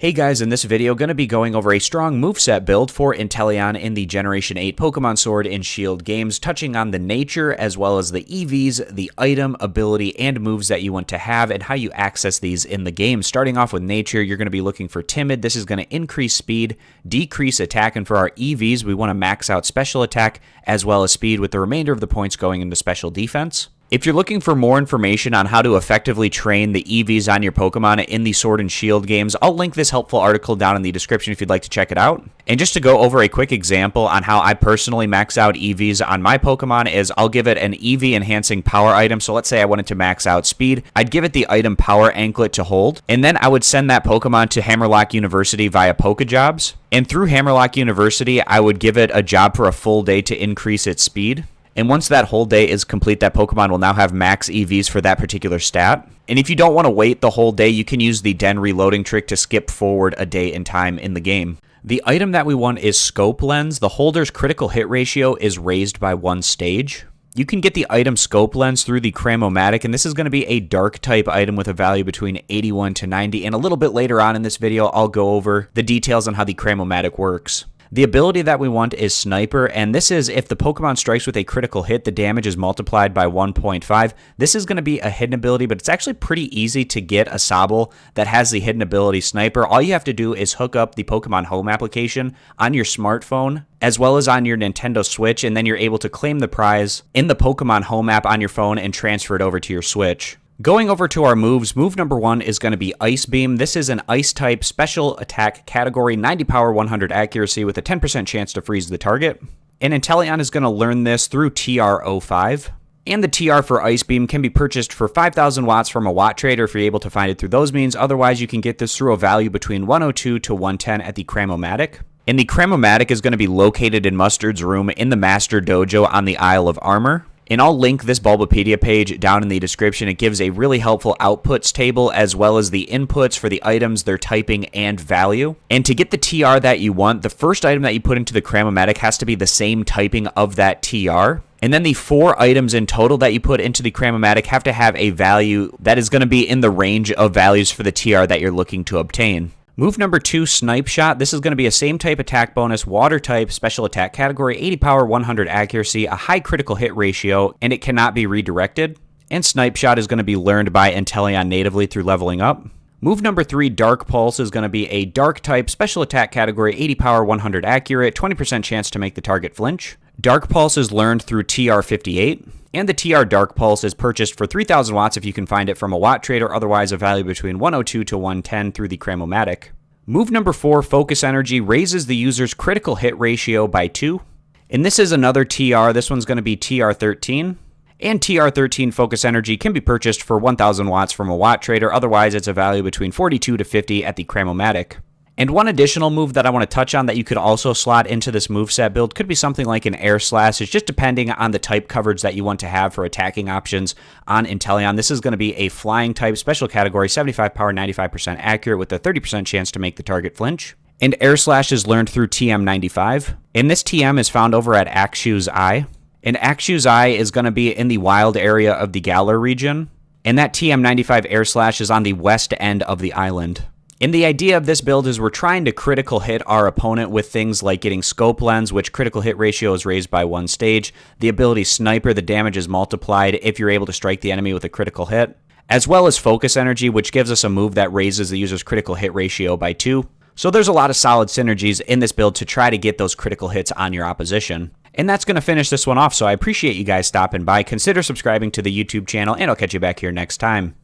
Hey guys, in this video, going to be going over a strong moveset build for Inteleon in the Generation 8 Pokemon Sword and Shield games, touching on the nature as well as the EVs, the item, ability, and moves that you want to have, and how you access these in the game. Starting off with nature, you're going to be looking for Timid. This is going to increase speed, decrease attack, and for our EVs, we want to max out special attack as well as speed, with the remainder of the points going into special defense. If you're looking for more information on how to effectively train the EVs on your Pokemon in the Sword and Shield games, I'll link this helpful article down in the description if you'd like to check it out. And just to go over a quick example on how I personally max out EVs on my Pokemon is I'll give it an EV enhancing power item. So let's say I wanted to max out speed. I'd give it the item Power Anklet to hold, and then I would send that Pokemon to Hammerlock University via Pokejobs. And through Hammerlock University, I would give it a job for a full day to increase its speed. And once that whole day is complete, that Pokemon will now have max EVs for that particular stat. And if you don't want to wait the whole day, you can use the Den reloading trick to skip forward a day in time in the game. The item that we want is Scope Lens. The holder's critical hit ratio is raised by 1 stage. You can get the item Scope Lens through the Cramomatic, and this is going to be a dark type item with a value between 81 to 90. And a little bit later on in this video, I'll go over the details on how the Cramomatic works. The ability that we want is Sniper, and this is if the Pokemon strikes with a critical hit, the damage is multiplied by 1.5. This is going to be a hidden ability, but it's actually pretty easy to get a Sobble that has the hidden ability Sniper. All you have to do is hook up the Pokemon Home application on your smartphone, as well as on your Nintendo Switch, and then you're able to claim the prize in the Pokemon Home app on your phone and transfer it over to your Switch. Going over to our moves, move number 1 is going to be Ice Beam. This is an Ice type special attack category, 90 power, 100 accuracy with a 10% chance to freeze the target. And Inteleon is going to learn this through TR05. And the TR for Ice Beam can be purchased for 5,000 watts from a watt trader if you're able to find it through those means. Otherwise, you can get this through a value between 102 to 110 at the Cramomatic. And the Cramomatic is going to be located in Mustard's room in the Master Dojo on the Isle of Armor. And I'll link this Bulbapedia page down in the description. It gives a really helpful outputs table as well as the inputs for the items, their typing, and value. And to get the TR that you want, the first item that you put into the Cramomatic has to be the same typing of that TR. And then the 4 items in total that you put into the Cramomatic have to have a value that is going to be in the range of values for the TR that you're looking to obtain. Move number 2, Snipe Shot. This is going to be a same type attack bonus, water type, special attack category, 80 power, 100 accuracy, a high critical hit ratio, and it cannot be redirected. And Snipe Shot is going to be learned by Inteleon natively through leveling up. Move number 3, Dark Pulse, is going to be a dark type, special attack category, 80 power, 100 accurate, 20% chance to make the target flinch. Dark Pulse is learned through TR58. And the TR Dark Pulse is purchased for 3,000 watts if you can find it from a watt trader, otherwise a value between 102 to 110 through the Cramomatic. Move number 4, Focus Energy, raises the user's critical hit ratio by 2. And this is another TR. This one's going to be TR13. And TR13 Focus Energy can be purchased for 1,000 watts from a watt trader, otherwise it's a value between 42 to 50 at the Cramomatic. And one additional move that I want to touch on that you could also slot into this moveset build could be something like an Air Slash. It's just depending on the type coverage that you want to have for attacking options on Inteleon. This is going to be a flying type, special category, 75 power, 95% accurate with a 30% chance to make the target flinch. And Air Slash is learned through TM95. And this TM is found over at Axew's Eye. And Axew's Eye is going to be in the wild area of the Galar region. And that TM95 Air Slash is on the west end of the island. And the idea of this build is we're trying to critical hit our opponent with things like getting Scope Lens, which critical hit ratio is raised by 1 stage. The ability Sniper, the damage is multiplied if you're able to strike the enemy with a critical hit. As well as Focus Energy, which gives us a move that raises the user's critical hit ratio by 2. So there's a lot of solid synergies in this build to try to get those critical hits on your opposition. And that's going to finish this one off, so I appreciate you guys stopping by. Consider subscribing to the YouTube channel, and I'll catch you back here next time.